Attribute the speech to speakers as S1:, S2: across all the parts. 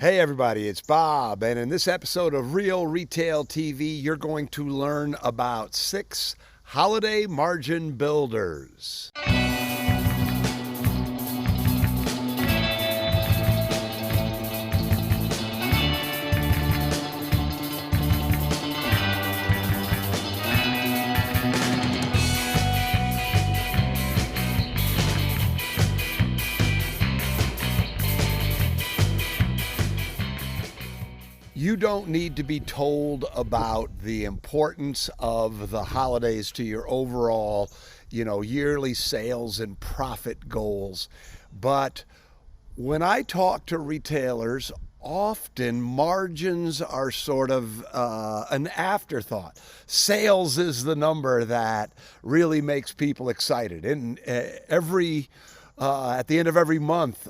S1: Hey everybody, it's Bob, and in this episode of Real Retail TV, you're going to learn about 6 holiday margin builders. You don't need to be told about the importance of the holidays to your overall, yearly sales and profit goals. But when I talk to retailers, often margins are sort of an afterthought. Sales is the number that really makes people excited. And at the end of every month,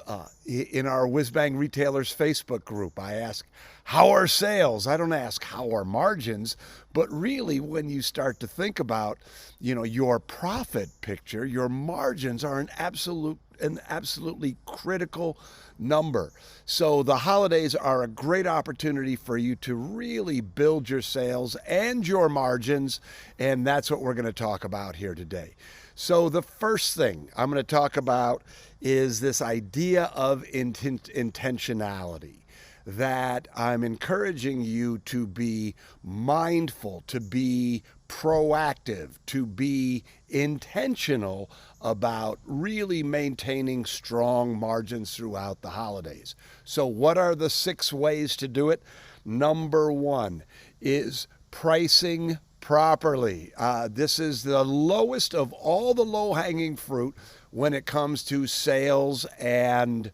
S1: in our Whizbang Retailers Facebook group, I ask, how are sales? I don't ask how are margins, but really when you start to think about, your profit picture, your margins are an absolutely critical number. So the holidays are a great opportunity for you to really build your sales and your margins, and that's what we're going to talk about here today. So the first thing I'm going to talk about is this idea of intentionality, that I'm encouraging you to be mindful, to be proactive, to be intentional about really maintaining strong margins throughout the holidays. So what are the 6 ways to do it? Number 1 is pricing properly. This is the lowest of all the low-hanging fruit when it comes to sales and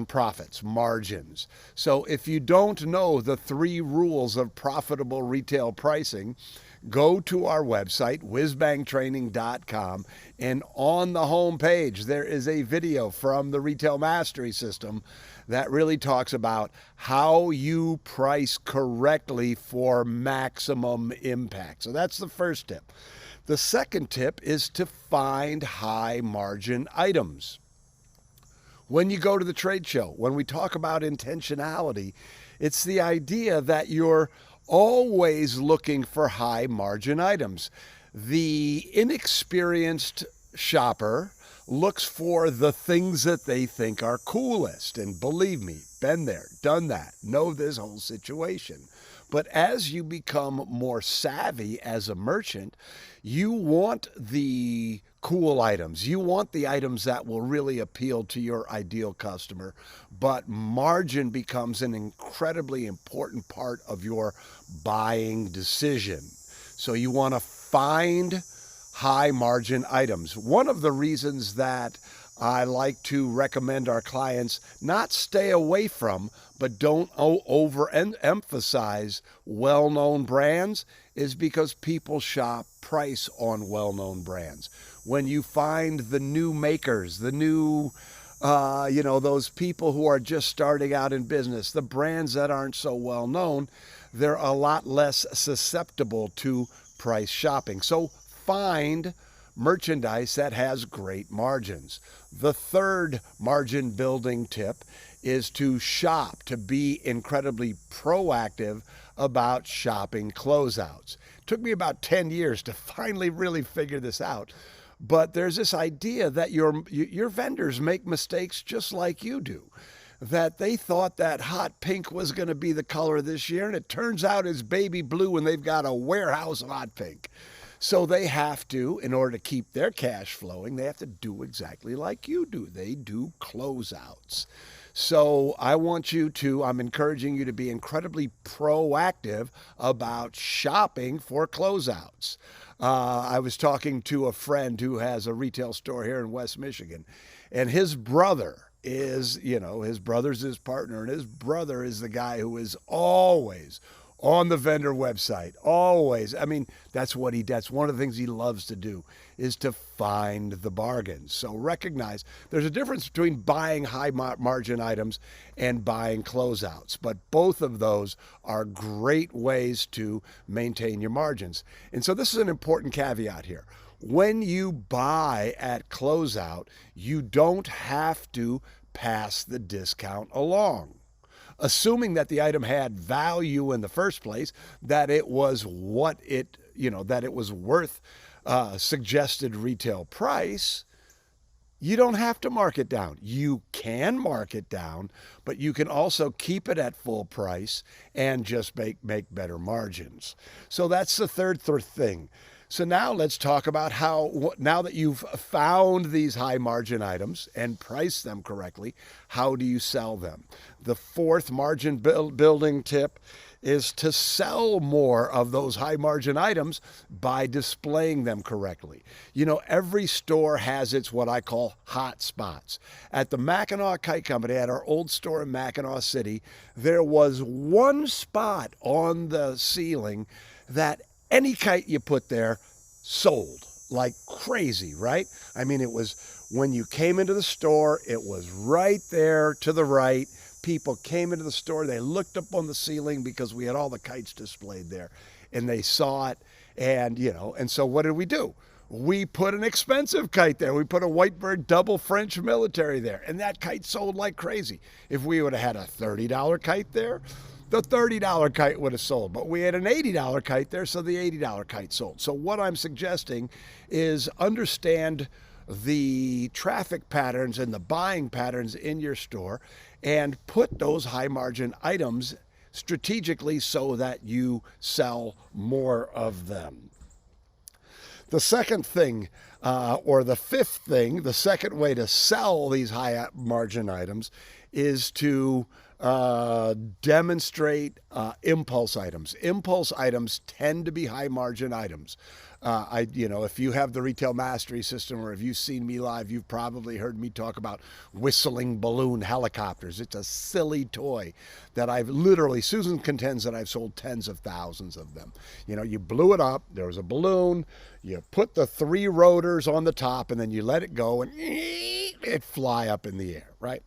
S1: profits, margins. So if you don't know the 3 rules of profitable retail pricing, go to our website, whizbangtraining.com, and on the home page there is a video from the Retail Mastery System that really talks about how you price correctly for maximum impact. So that's the first tip. The second tip is to find high margin items. When you go to the trade show, when we talk about intentionality, it's the idea that you're always looking for high margin items. The inexperienced shopper looks for the things that they think are coolest. And believe me, been there, done that, know this whole situation. But as you become more savvy as a merchant, you want the cool items. You want the items that will really appeal to your ideal customer. But margin becomes an incredibly important part of your buying decision. So you want to find high margin items. One of the reasons that I like to recommend our clients not stay away from, but don't overemphasize well-known brands is because people shop price on well-known brands. When you find the new makers, the new, those people who are just starting out in business, the brands that aren't so well known, they're a lot less susceptible to price shopping. So find merchandise that has great margins. The third margin building tip is to shop, to be incredibly proactive about shopping closeouts. It took me about 10 years to finally really figure this out. But there's this idea that your vendors make mistakes just like you do. That they thought that hot pink was going to be the color this year, and it turns out it's baby blue and they've got a warehouse of hot pink. So they have to, in order to keep their cash flowing, they have to do exactly like you do. They do closeouts. So I'm encouraging you to be incredibly proactive about shopping for closeouts. I was talking to a friend who has a retail store here in West Michigan, and his brother is, his brother's his partner, and his brother is the guy who is always on the vendor website. Always. I mean, that's one of the things he loves to do is to find the bargains. So recognize there's a difference between buying high margin items and buying closeouts, but both of those are great ways to maintain your margins. And so this is an important caveat here. When you buy at closeout, you don't have to pass the discount along. assuming that the item had value in the first place, that it was what it, that it was worth suggested retail price. You don't have to mark it down. You can mark it down, but you can also keep it at full price and just make better margins. So that's the third thing. So now let's talk about how, now that you've found these high margin items and priced them correctly, how do you sell them? The fourth margin building tip is to sell more of those high margin items by displaying them correctly. Every store has its what I call hot spots. At the Mackinac Kite Company, at our old store in Mackinac City, there was one spot on the ceiling that any kite you put there sold like crazy, right? I mean, it was when you came into the store, it was right there to the right. People came into the store, they looked up on the ceiling because we had all the kites displayed there, and they saw it. And so what did we do? We put an expensive kite there. We put a Whitebird double French military there, and that kite sold like crazy. If we would have had a $30 kite there, the $30 kite would have sold, but we had an $80 kite there, so the $80 kite sold. So what I'm suggesting is understand the traffic patterns and the buying patterns in your store and put those high margin items strategically so that you sell more of them. The second thing, or the fifth thing, the second way to sell these high margin items is to demonstrate impulse items. Impulse items tend to be high margin items. If you have the Retail Mastery System or if you've seen me live, you've probably heard me talk about whistling balloon helicopters. It's a silly toy that Susan contends that I've sold tens of thousands of them. You blew it up, there was a balloon, you put the 3 rotors on the top, and then you let it go and it fly up in the air, right?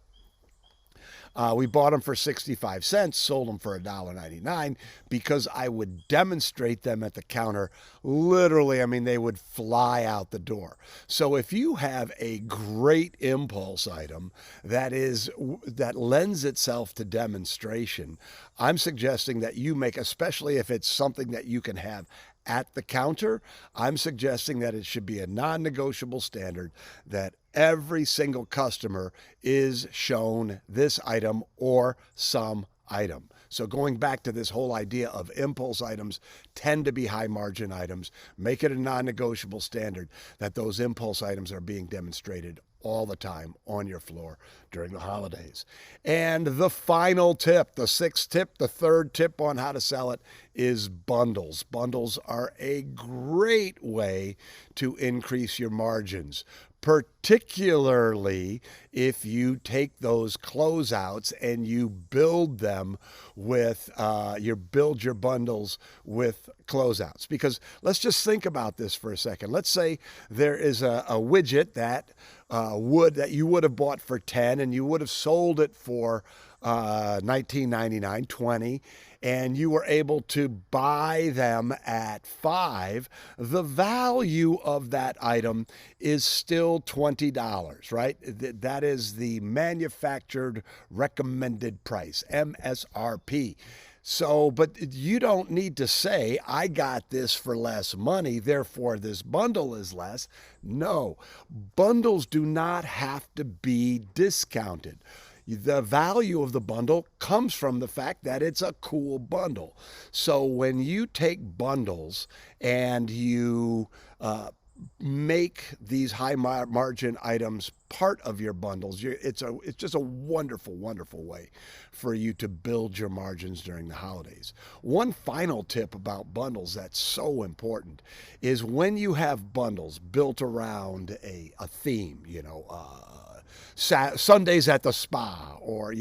S1: We bought them for 65 cents, sold them for $1.99 because I would demonstrate them at the counter. Literally, they would fly out the door. So if you have a great impulse item that lends itself to demonstration, I'm suggesting that you make, especially if it's something that you can have at the counter, I'm suggesting that it should be a non-negotiable standard that every single customer is shown this item or some item. So going back to this whole idea of impulse items tend to be high margin items, make it a non-negotiable standard that those impulse items are being demonstrated all the time on your floor during the holidays. And the final tip, the sixth tip, the third tip on how to sell it is bundles. Bundles are a great way to increase your margins, particularly if you take those closeouts and you build them with, build your bundles with closeouts. Because let's just think about this for a second. Let's say there is a widget that you would have bought for 10 and you would have sold it for $19.99, $20, and you were able to buy them at $5, the value of that item is still $20, right? That is the manufactured recommended price, MSRP. So, but you don't need to say, I got this for less money, therefore this bundle is less. No, bundles do not have to be discounted. The value of the bundle comes from the fact that it's a cool bundle. So when you take bundles and you make these high margin items part of your bundles, it's just a wonderful, wonderful way for you to build your margins during the holidays. One final tip about bundles that's so important is when you have bundles built around a theme, Sundays at the spa, or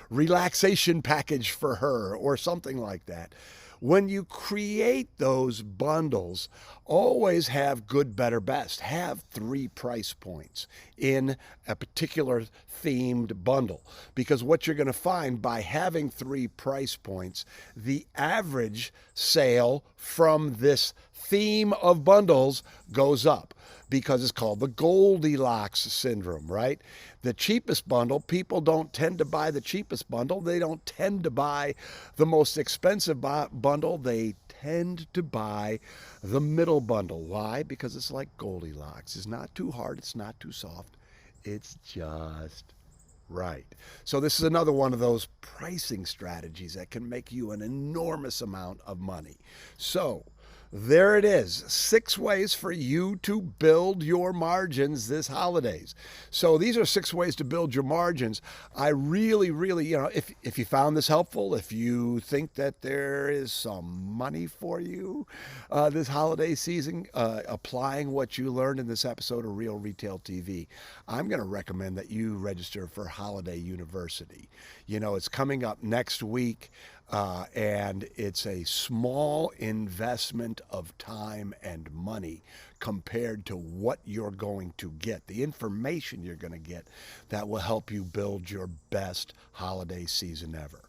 S1: relaxation package for her, or something like that. When you create those bundles, always have good, better, best. Have 3 price points in a particular themed bundle, because what you're going to find by having 3 price points, the average sale from this theme of bundles goes up, because it's called the Goldilocks syndrome, right? The cheapest bundle, people don't tend to buy the cheapest bundle. They don't tend to buy the most expensive bundle. They tend to buy the middle bundle. Why? Because it's like Goldilocks. It's not too hard. It's not too soft. It's just right. So this is another one of those pricing strategies that can make you an enormous amount of money. So there it is, 6 ways for you to build your margins this holidays. So these are 6 ways to build your margins. I really, if you found this helpful, if you think that there is some money for you this holiday season, applying what you learned in this episode of Real Retail TV, I'm going to recommend that you register for Holiday University. It's coming up next week. And it's a small investment of time and money compared to what you're going to get, the information you're going to get that will help you build your best holiday season ever.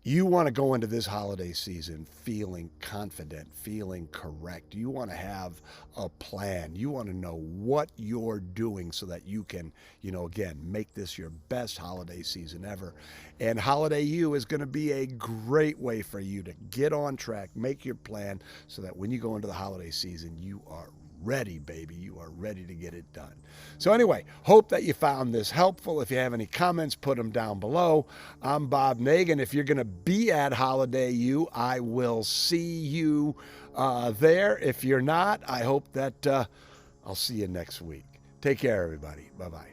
S1: You want to go into this holiday season feeling confident, feeling correct. You want to have a plan. You want to know what you're doing so that you can, again, make this your best holiday season ever. And Holiday U is going to be a great way for you to get on track, make your plan so that when you go into the holiday season, you are ready, baby. You are ready to get it done. So anyway, hope that you found this helpful. If you have any comments, put them down below. I'm Bob Negen. If you're going to be at Holiday U, I will see you there. If you're not, I hope that I'll see you next week. Take care, everybody. Bye-bye.